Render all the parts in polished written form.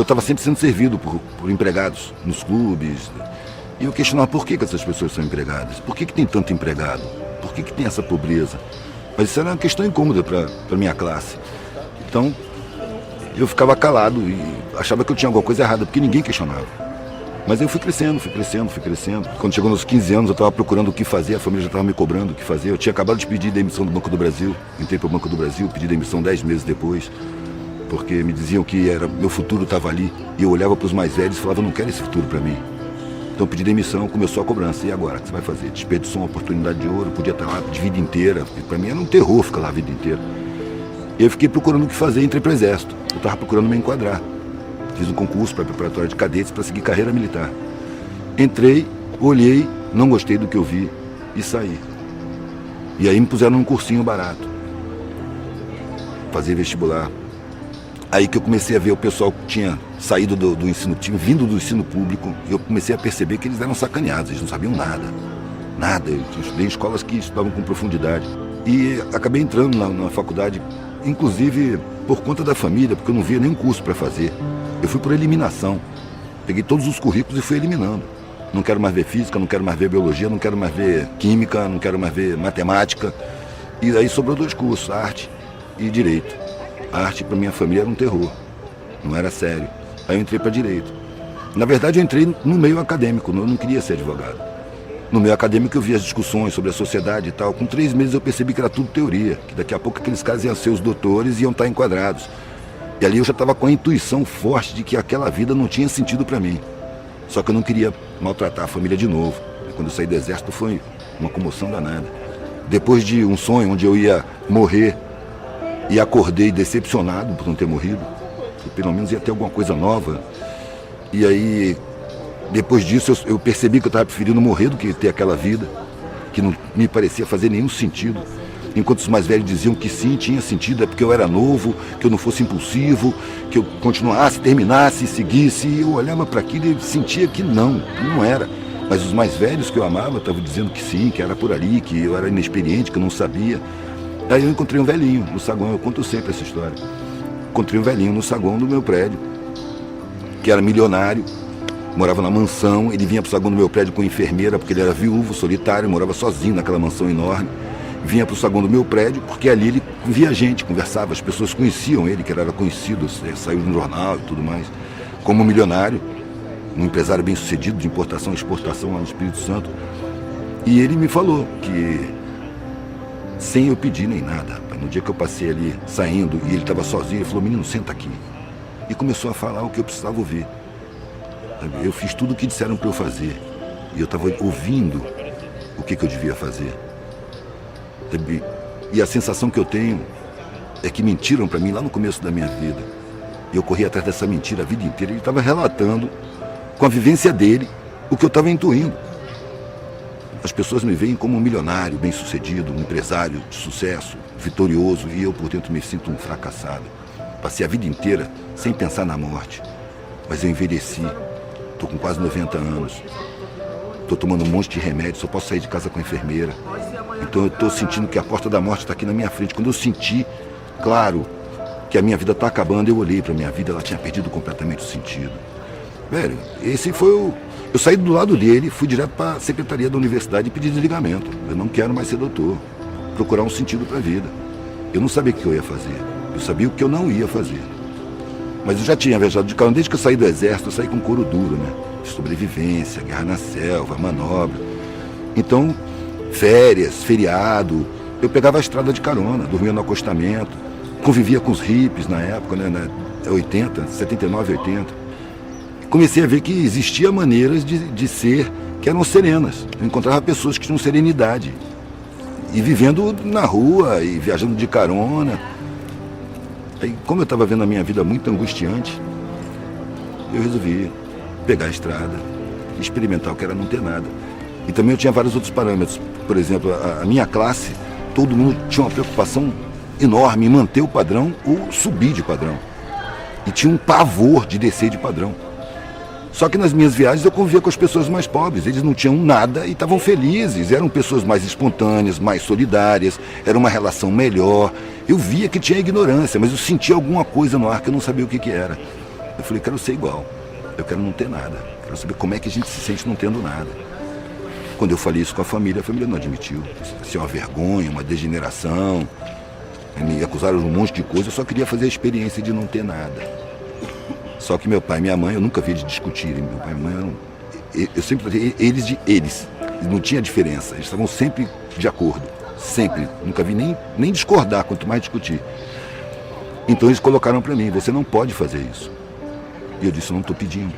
Eu estava sempre sendo servido por empregados nos clubes. E eu questionava por que essas pessoas são empregadas. Por que tem tanto empregado? Por que tem essa pobreza? Mas isso era uma questão incômoda para a minha classe. Então, eu ficava calado e achava que eu tinha alguma coisa errada, porque ninguém questionava. Mas eu fui crescendo. Quando chegou nos 15 anos, eu estava procurando o que fazer, a família já estava me cobrando o que fazer. Eu tinha acabado de pedir demissão do Banco do Brasil. Entrei para o Banco do Brasil, pedi demissão 10 meses depois, porque me diziam que meu futuro estava ali. E eu olhava para os mais velhos e falava, não quero esse futuro para mim. Então eu pedi demissão, começou a cobrança. E agora, o que você vai fazer? Desperdiçou uma oportunidade de ouro, podia estar lá de vida inteira. Para mim era um terror ficar lá a vida inteira. E eu fiquei procurando o que fazer, entrei para o Exército. Eu estava procurando me enquadrar. Fiz um concurso para preparatória de cadetes para seguir carreira militar. Entrei, olhei, não gostei do que eu vi e saí. E aí me puseram num cursinho barato. Fazer vestibular. Aí que eu comecei a ver o pessoal que tinha saído do ensino, tinha vindo do ensino público, e eu comecei a perceber que eles eram sacaneados, eles não sabiam nada. Nada. Eu estudei em escolas que estudavam com profundidade. E acabei entrando na faculdade, inclusive por conta da família, porque eu não via nenhum curso para fazer. Eu fui por eliminação. Peguei todos os currículos e fui eliminando. Não quero mais ver física, não quero mais ver biologia, não quero mais ver química, não quero mais ver matemática. E aí sobrou 2 cursos, arte e direito. A arte para minha família era um terror, não era sério. Aí eu entrei para direito. Na verdade eu entrei no meio acadêmico, eu não queria ser advogado. No meio acadêmico eu via as discussões sobre a sociedade e tal. Com 3 meses eu percebi que era tudo teoria, que daqui a pouco aqueles caras iam ser os doutores e iam estar enquadrados. E ali eu já estava com a intuição forte de que aquela vida não tinha sentido para mim. Só que eu não queria maltratar a família de novo. E quando eu saí do Exército foi uma comoção danada. Depois de um sonho onde eu ia morrer, e acordei decepcionado por não ter morrido, que pelo menos ia ter alguma coisa nova. E aí, depois disso, eu percebi que eu estava preferindo morrer do que ter aquela vida, que não me parecia fazer nenhum sentido. Enquanto os mais velhos diziam que sim, tinha sentido, é porque eu era novo, que eu não fosse impulsivo, que eu continuasse, terminasse, seguisse. E eu olhava para aquilo e sentia que não era. Mas os mais velhos que eu amava estavam dizendo que sim, que era por ali, que eu era inexperiente, que eu não sabia. Aí eu encontrei um velhinho no saguão, eu conto sempre essa história. Encontrei um velhinho no saguão do meu prédio, que era milionário, morava na mansão, ele vinha para o saguão do meu prédio com enfermeira, porque ele era viúvo, solitário, morava sozinho naquela mansão enorme. Vinha para o saguão do meu prédio, porque ali ele via gente, conversava, as pessoas conheciam ele, que ele era conhecido, saiu no jornal e tudo mais. Como milionário, um empresário bem sucedido de importação e exportação lá no Espírito Santo. E ele me falou que, sem eu pedir nem nada, rapaz, no dia que eu passei ali saindo e ele estava sozinho, ele falou, menino, senta aqui. E começou a falar o que eu precisava ouvir. Eu fiz tudo o que disseram para eu fazer. E eu estava ouvindo o que eu devia fazer. E a sensação que eu tenho é que mentiram para mim lá no começo da minha vida. E eu corri atrás dessa mentira a vida inteira. Ele estava relatando, com a vivência dele, o que eu estava intuindo. As pessoas me veem como um milionário, bem-sucedido, um empresário de sucesso, vitorioso, e eu por dentro me sinto um fracassado. Passei a vida inteira sem pensar na morte. Mas eu envelheci, estou com quase 90 anos. Estou tomando um monte de remédio, só posso sair de casa com a enfermeira. Então eu estou sentindo que a porta da morte está aqui na minha frente. Quando eu senti, claro, que a minha vida está acabando, eu olhei para a minha vida, ela tinha perdido completamente o sentido. Velho, esse foi o... Eu saí do lado dele, fui direto para a secretaria da universidade e pedi desligamento. Eu não quero mais ser doutor. Procurar um sentido para a vida. Eu não sabia o que eu ia fazer. Eu sabia o que eu não ia fazer. Mas eu já tinha viajado de carro. Desde que eu saí do Exército, eu saí com couro duro, né? Sobrevivência, guerra na selva, manobra. Então, férias, feriado, eu pegava a estrada de carona, dormia no acostamento, convivia com os hippies na época, né? 80, 79, 80. Comecei a ver que existia maneiras de ser que eram serenas. Eu encontrava pessoas que tinham serenidade. E vivendo na rua e viajando de carona. Aí, como eu estava vendo a minha vida muito angustiante, eu resolvi pegar a estrada e experimentar o que era não ter nada. E também eu tinha vários outros parâmetros. Por exemplo, a minha classe, todo mundo tinha uma preocupação enorme em manter o padrão ou subir de padrão. E tinha um pavor de descer de padrão. Só que nas minhas viagens eu convivia com as pessoas mais pobres. Eles não tinham nada e estavam felizes. Eram pessoas mais espontâneas, mais solidárias. Era uma relação melhor. Eu via que tinha ignorância, mas eu sentia alguma coisa no ar que eu não sabia o que era. Eu falei, quero ser igual. Eu quero não ter nada. Quero saber como é que a gente se sente não tendo nada. Quando eu falei isso com a família não admitiu. Isso é uma vergonha, uma degeneração. Me acusaram de um monte de coisa. Eu só queria fazer a experiência de não ter nada. Só que meu pai e minha mãe, eu nunca vi eles discutirem. Meu pai e minha mãe, eu sempre tratei eles de eles. Não tinha diferença. Eles estavam sempre de acordo. Sempre. Nunca vi nem discordar, quanto mais discutir. Então eles colocaram para mim, você não pode fazer isso. E eu disse, eu não estou pedindo.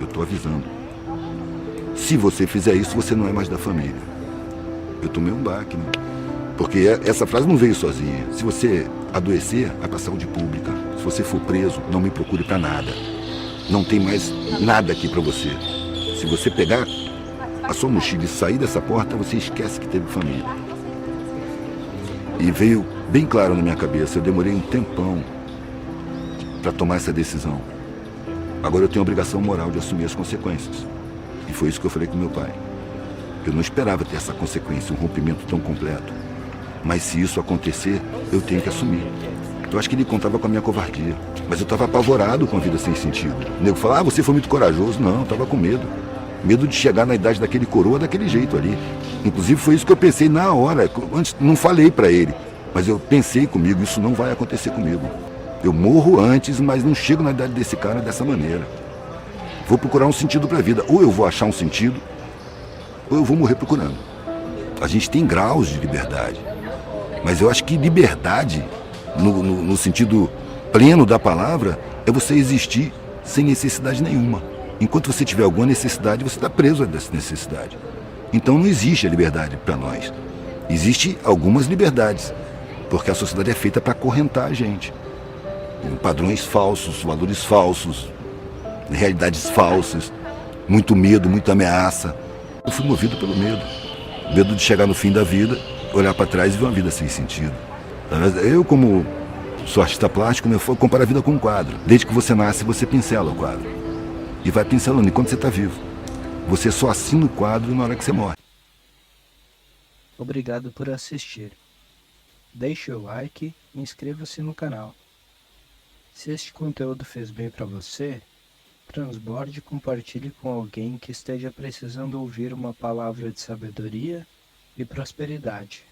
Eu estou avisando. Se você fizer isso, você não é mais da família. Eu tomei um baque, né? Porque essa frase não veio sozinha. Se você adoecer, vai para a saúde pública. Se você for preso, não me procure para nada. Não tem mais nada aqui para você. Se você pegar a sua mochila e sair dessa porta, você esquece que teve família. E veio bem claro na minha cabeça. Eu demorei um tempão para tomar essa decisão. Agora eu tenho a obrigação moral de assumir as consequências. E foi isso que eu falei com meu pai. Eu não esperava ter essa consequência, um rompimento tão completo. Mas se isso acontecer, eu tenho que assumir. Eu acho que ele contava com a minha covardia. Mas eu estava apavorado com a vida sem sentido. O nego falava, você foi muito corajoso. Não, eu estava com medo. Medo de chegar na idade daquele coroa daquele jeito ali. Inclusive foi isso que eu pensei na hora. Antes, não falei para ele. Mas eu pensei comigo, isso não vai acontecer comigo. Eu morro antes, mas não chego na idade desse cara dessa maneira. Vou procurar um sentido para a vida. Ou eu vou achar um sentido, ou eu vou morrer procurando. A gente tem graus de liberdade. Mas eu acho que liberdade, no sentido pleno da palavra, é você existir sem necessidade nenhuma. Enquanto você tiver alguma necessidade, você está preso a essa necessidade. Então não existe a liberdade para nós. Existem algumas liberdades, porque a sociedade é feita para acorrentar a gente. Padrões falsos, valores falsos, realidades falsas, muito medo, muita ameaça. Eu fui movido pelo medo. Medo de chegar no fim da vida, olhar para trás e ver uma vida sem sentido. Eu, como sou artista plástico, eu comparo a vida com um quadro. Desde que você nasce, você pincela o quadro. E vai pincelando enquanto você está vivo. Você só assina o quadro na hora que você morre. Obrigado por assistir. Deixe o like e inscreva-se no canal. Se este conteúdo fez bem para você, transborde e compartilhe com alguém que esteja precisando ouvir uma palavra de sabedoria e prosperidade.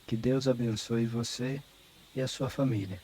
Que Deus abençoe você e a sua família.